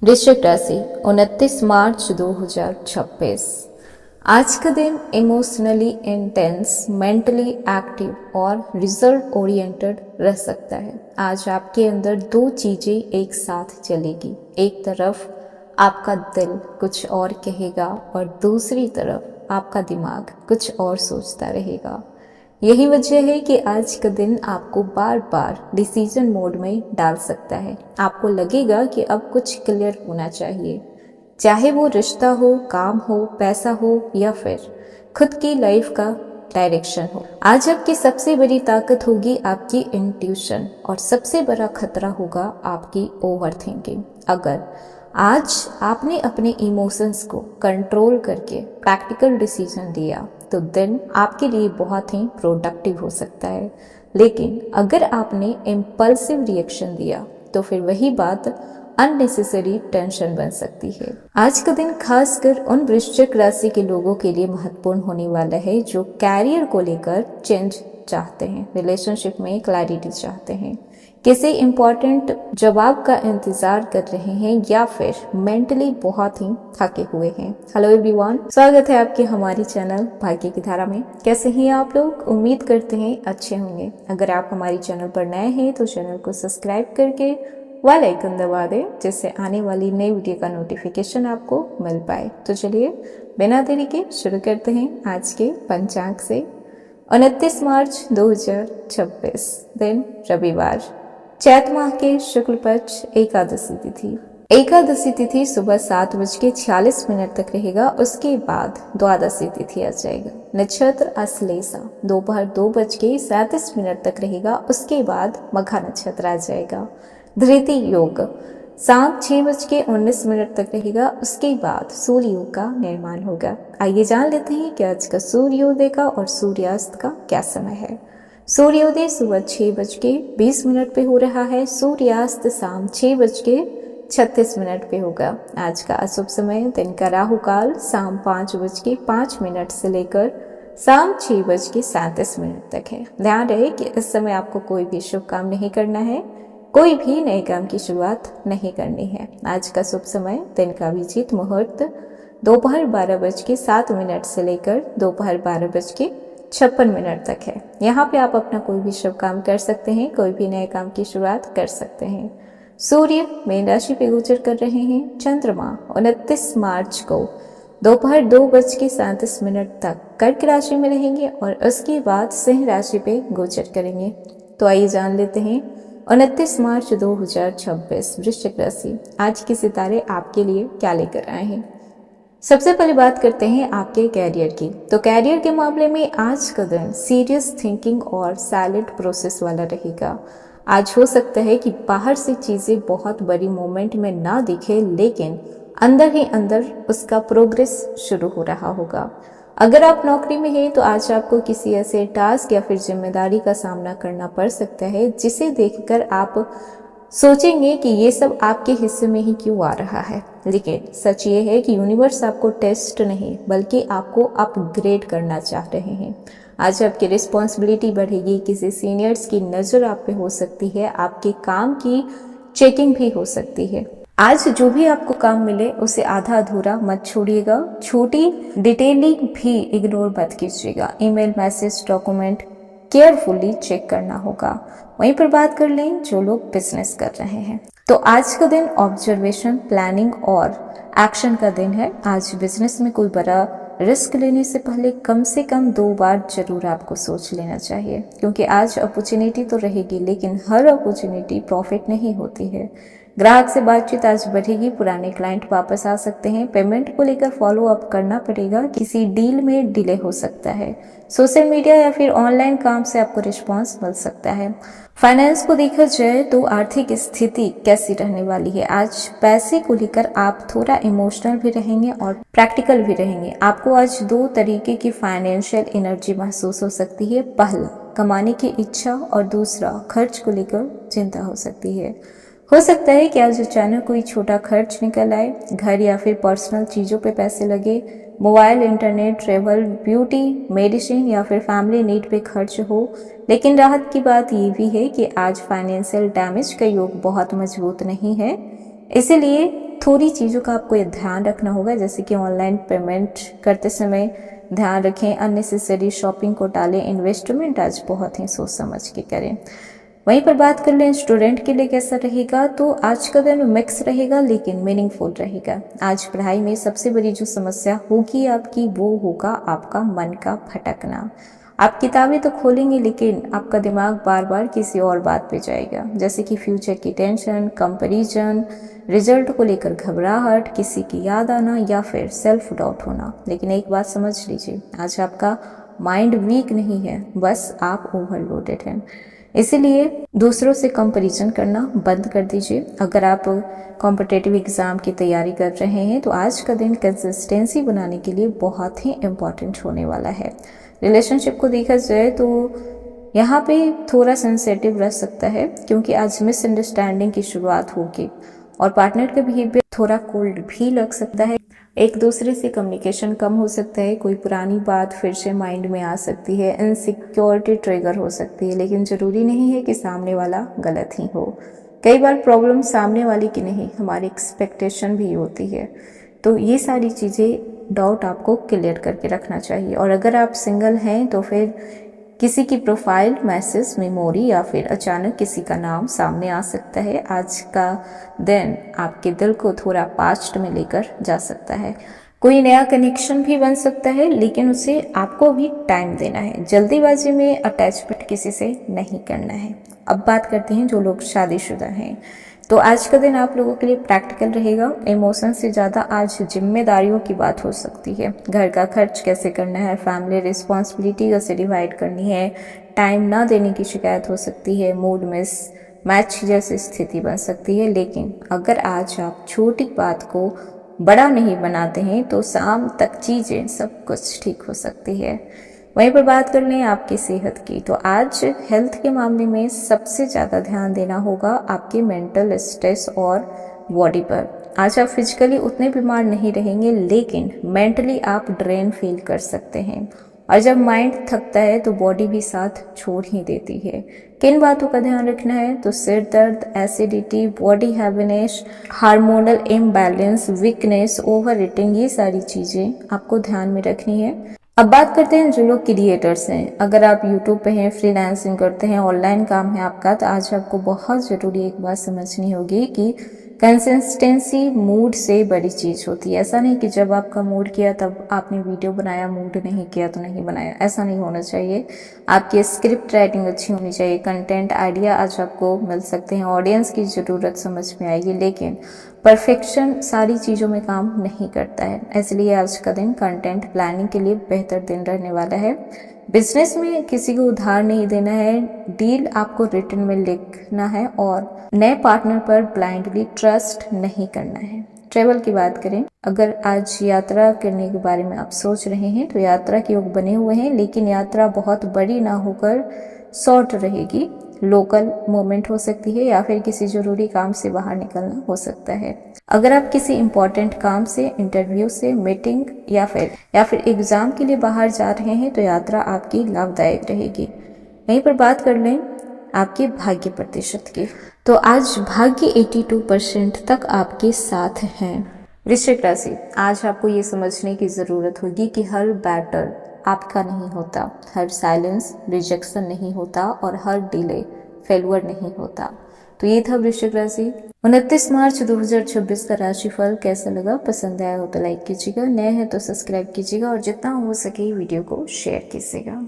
वृश्चिक राशि 29 मार्च 2026। आज का दिन इमोशनली इंटेंस, मेंटली एक्टिव और रिजल्ट ओरिएंटेड रह सकता है। आज आपके अंदर दो चीजें एक साथ चलेगी। एक तरफ आपका दिल कुछ और कहेगा और दूसरी तरफ आपका दिमाग कुछ और सोचता रहेगा। यही वजह है कि आज का दिन आपको बार बार डिसीजन मोड में डाल सकता है। आपको लगेगा कि अब कुछ क्लियर होना चाहिए, चाहे वो रिश्ता हो, काम हो, पैसा हो या फिर खुद की लाइफ का डायरेक्शन हो। आज आपकी सबसे बड़ी ताकत होगी आपकी इंट्यूशन और सबसे बड़ा खतरा होगा आपकी ओवर थिंकिंग। अगर आज आपने अपने इमोशंस को कंट्रोल करके प्रैक्टिकल डिसीजन लिया तो दिन आपके लिए बहुत ही प्रोडक्टिव हो सकता है। लेकिन अगर आपने इम्पल्सिव रिएक्शन दिया तो फिर वही बात अननेसेसरी टेंशन बन सकती है। आज का दिन खासकर उन वृश्चिक राशि के लोगों के लिए महत्वपूर्ण होने वाला है जो कैरियर को लेकर चेंज चाहते हैं, रिलेशनशिप में क्लैरिटी चाहते हैं, किसी इम्पोर्टेंट जवाब का इंतजार कर रहे हैं या फिर मेंटली बहुत ही थके हुए हैं। हेलो एवरीवन, स्वागत है आपके हमारी चैनल भाग्य की धारा में। कैसे हैं आप लोग? उम्मीद करते हैं अच्छे होंगे। अगर आप हमारी चैनल पर नए हैं तो चैनल को सब्सक्राइब करके बेल आइकन दबा दें, जिससे आने वाली नई वीडियो का नोटिफिकेशन आपको मिल पाए। तो चलिए बिना देरी के शुरू करते हैं आज के पंचांग से। 29 मार्च 2026 दिन रविवार, चैत माह के शुक्ल पक्ष एकादशी तिथि। एकादशी तिथि सुबह 7:46 तक रहेगा। उसके बाद द्वादशी तिथि आ जाएगा। नक्षत्र अश्लेषा दोपहर 2:37 तक रहेगा। उसके बाद मघा नक्षत्र आ जाएगा। धृति योग शाम 6:19 तक रहेगा। उसके बाद सूर्य योग का निर्माण होगा। आइए जान लेते हैं कि आज का सूर्योदय का और सूर्यास्त का क्या समय है। सूर्योदय सुबह 6:20 पे हो रहा है। सूर्यास्त शाम 6:36 पे होगा। आज का अशुभ समय दिन का राहु काल शाम 5:05 से लेकर शाम 6:37 तक है। ध्यान रहे कि इस समय आपको कोई भी शुभ काम नहीं करना है, कोई भी नए काम की शुरुआत नहीं करनी है। आज का शुभ समय दिन का अभिजीत मुहूर्त दोपहर 12:07 से लेकर दोपहर 12:56 तक है। यहाँ पे आप अपना कोई भी शुभ काम कर सकते हैं, कोई भी नए काम की शुरुआत कर सकते हैं। सूर्य मीन राशि पे गोचर कर रहे हैं। चंद्रमा 29 मार्च को दोपहर 2:37 तक कर्क राशि में रहेंगे और उसके बाद सिंह राशि पे गोचर करेंगे। तो आइए जान लेते हैं 29 मार्च 2026 वृश्चिक राशि आज के सितारे आपके लिए क्या लेकर आए हैं। सबसे पहले बात करते हैं आपके कैरियर की। तो कैरियर के मामले में आज का दिन सीरियस थिंकिंग और साइलेंट प्रोसेस वाला रहेगा। आज हो सकता है कि बाहर से चीजें बहुत बड़ी मोमेंट में ना दिखे, लेकिन अंदर ही अंदर उसका प्रोग्रेस शुरू हो रहा होगा। अगर आप नौकरी में हैं तो आज आपको किसी ऐसे टास्क या फिर जिम्मेदारी का सामना करना पड़ सकता है जिसे देखकर आप सोचेंगे कि ये सब आपके हिस्से में ही क्यों आ रहा है। लेकिन सच ये है कि यूनिवर्स आपको टेस्ट नहीं बल्कि आपको अपग्रेड करना चाह रहे हैं। आज आपकी रिस्पॉन्सिबिलिटी बढ़ेगी, किसी सीनियर्स की नज़र आप पे हो सकती है, आपके काम की चेकिंग भी हो सकती है। आज जो भी आपको काम मिले उसे आधा अधूरा मत छोड़िएगा। छोटी डिटेलिंग भी इग्नोर मत कीजिएगा। Email, message, document carefully check करना होगा। वहीं पर बात कर लें जो लोग बिजनेस कर रहे हैं, तो आज का दिन ऑब्जर्वेशन, प्लानिंग और एक्शन का दिन है। आज बिजनेस में कोई बड़ा रिस्क लेने से पहले कम से कम 2 बार जरूर आपको सोच लेना चाहिए, क्योंकि आज अपॉर्चुनिटी तो रहेगी लेकिन हर अपॉर्चुनिटी प्रॉफिट नहीं होती है। ग्राहक से बातचीत आज बढ़ेगी, पुराने क्लाइंट वापस आ सकते हैं। पेमेंट को लेकर फॉलो अप करना पड़ेगा, किसी डील में डिले हो सकता है। सोशल मीडिया या फिर ऑनलाइन काम से आपको रिस्पांस मिल सकता है। फाइनेंस को देखा जाए तो आर्थिक स्थिति कैसी रहने वाली है। आज पैसे को लेकर आप थोड़ा इमोशनल भी रहेंगे और प्रैक्टिकल भी रहेंगे। आपको आज 2 तरीके की फाइनेंशियल एनर्जी महसूस हो सकती है। पहला कमाने की इच्छा और दूसरा खर्च को लेकर चिंता हो सकती है। हो सकता है कि आज अचानक कोई छोटा खर्च निकल आए, घर या फिर पर्सनल चीजों पे पैसे लगे, mobile, internet, travel, beauty, medicine या फिर फैमिली नीड पे खर्च हो। लेकिन राहत की बात ये भी है कि आज फाइनेंशियल डैमेज का योग बहुत मजबूत नहीं है, इसीलिए थोड़ी चीज़ों का आपको ये ध्यान रखना होगा, जैसे कि ऑनलाइन पेमेंट करते समय ध्यान रखें, अननेसेसरी शॉपिंग को टालें, इन्वेस्टमेंट आज बहुत ही सोच समझ के करें। वहीं पर बात कर लें स्टूडेंट के लिए कैसा रहेगा, तो आज का दिन मिक्स रहेगा लेकिन मीनिंगफुल रहेगा। आज पढ़ाई में सबसे बड़ी जो समस्या होगी आपकी वो होगा आपका मन का भटकना। आप किताबें तो खोलेंगे लेकिन आपका दिमाग बार बार किसी और बात पे जाएगा, जैसे कि फ्यूचर की टेंशन, कंपैरिजन, रिजल्ट को लेकर घबराहट, किसी की याद आना या फिर सेल्फ डाउट होना। लेकिन एक बात समझ लीजिए, आज आपका माइंड वीक नहीं है, बस आप ओवरलोडेड हैं। इसीलिए दूसरों से कंपैरिजन करना बंद कर दीजिए। अगर आप कॉम्पिटिटिव एग्ज़ाम की तैयारी कर रहे हैं तो आज का दिन कंसिस्टेंसी बनाने के लिए बहुत ही इम्पॉर्टेंट होने वाला है। रिलेशनशिप को देखा जाए तो यहाँ पे थोड़ा सेंसिटिव रह सकता है, क्योंकि आज मिसअंडरस्टैंडिंग की शुरुआत होगी और पार्टनर का बिहेवियर थोड़ा कोल्ड भी लग सकता है। एक दूसरे से कम्युनिकेशन कम हो सकता है, कोई पुरानी बात फिर से माइंड में आ सकती है, इनसिक्योरिटी ट्रिगर हो सकती है, लेकिन ज़रूरी नहीं है कि सामने वाला गलत ही हो। कई बार प्रॉब्लम सामने वाले की नहीं, हमारी एक्सपेक्टेशन भी होती है। तो ये सारी चीज़ें डाउट आपको क्लियर करके रखना चाहिए। और अगर आप सिंगल हैं तो फिर किसी की प्रोफाइल, मैसेज, मेमोरी या फिर अचानक किसी का नाम सामने आ सकता है। आज का दिन आपके दिल को थोड़ा पास्ट में लेकर जा सकता है। कोई नया कनेक्शन भी बन सकता है, लेकिन उसे आपको भी टाइम देना है। जल्दीबाजी में अटैचमेंट किसी से नहीं करना है। अब बात करते हैं जो लोग शादीशुदा हैं। तो आज का दिन आप लोगों के लिए प्रैक्टिकल रहेगा। इमोशन से ज़्यादा आज जिम्मेदारियों की बात हो सकती है। घर का खर्च कैसे करना है, फैमिली रिस्पॉन्सिबिलिटी कैसे डिवाइड करनी है, टाइम ना देने की शिकायत हो सकती है, मूड मिस मैच जैसी स्थिति बन सकती है। लेकिन अगर आज आप छोटी बात को बड़ा नहीं बनाते हैं तो शाम तक चीज़ें सब कुछ ठीक हो सकती है। वहीं पर बात कर लें आपकी सेहत की, तो आज हेल्थ के मामले में सबसे ज़्यादा ध्यान देना होगा आपके मेंटल स्ट्रेस और बॉडी पर। आज आप फिजिकली उतने बीमार नहीं रहेंगे, लेकिन मेंटली आप ड्रेन फील कर सकते हैं। और जब माइंड थकता है तो बॉडी भी साथ छोड़ ही देती है। किन बातों का ध्यान रखना है, तो सिर दर्द, acidity, body heaviness, hormonal imbalance, weakness, over eating, ये सारी चीज़ें आपको ध्यान में रखनी है। अब बात करते हैं जो लोग क्रिएटर्स हैं। अगर आप यूट्यूब पे हैं, फ्रीलांसिंग करते हैं, ऑनलाइन काम है आपका, तो आज आपको बहुत ज़रूरी एक बात समझनी होगी कि कंसिस्टेंसी मूड से बड़ी चीज़ होती है। ऐसा नहीं कि जब आपका मूड किया तब आपने वीडियो बनाया, मूड नहीं किया तो नहीं बनाया, ऐसा नहीं होना चाहिए। आपकी स्क्रिप्ट राइटिंग अच्छी होनी चाहिए, कंटेंट आइडिया आज आपको मिल सकते हैं, ऑडियंस की ज़रूरत समझ में आएगी, लेकिन परफेक्शन सारी चीज़ों में काम नहीं करता है। इसलिए आज का दिन कंटेंट प्लानिंग के लिए बेहतर दिन रहने वाला है। बिजनेस में किसी को उधार नहीं देना है, डील आपको रिटर्न में लिखना है और नए पार्टनर पर ब्लाइंडली ट्रस्ट नहीं करना है। ट्रेवल की बात करें, अगर आज यात्रा करने के बारे में आप सोच रहे हैं तो यात्रा के योग बने हुए हैं, लेकिन यात्रा बहुत बड़ी ना होकर शॉर्ट रहेगी। लोकल मोमेंट हो सकती है या फिर किसी जरूरी काम से बाहर निकलना हो सकता है। अगर आप किसी इंपॉर्टेंट काम से, इंटरव्यू से, मीटिंग या फिर एग्जाम के लिए बाहर जा रहे हैं तो यात्रा आपकी लाभदायक रहेगी। वहीं पर बात कर लें आपके भाग्य प्रतिशत की, तो आज भाग्य 82% तक आपके साथ हैं। वृश्चिक राशि, आज आपको ये समझने की ज़रूरत होगी कि हर बैटल आपका नहीं होता, हर साइलेंस रिजेक्शन नहीं होता और हर डिले फेलुअर नहीं होता। तो ये था वृश्चिक राशि 29 मार्च 2026 का राशिफल। कैसा लगा, पसंद आया हो तो लाइक कीजिएगा, नए हैं तो सब्सक्राइब कीजिएगा और जितना हो सके वीडियो को शेयर कीजिएगा।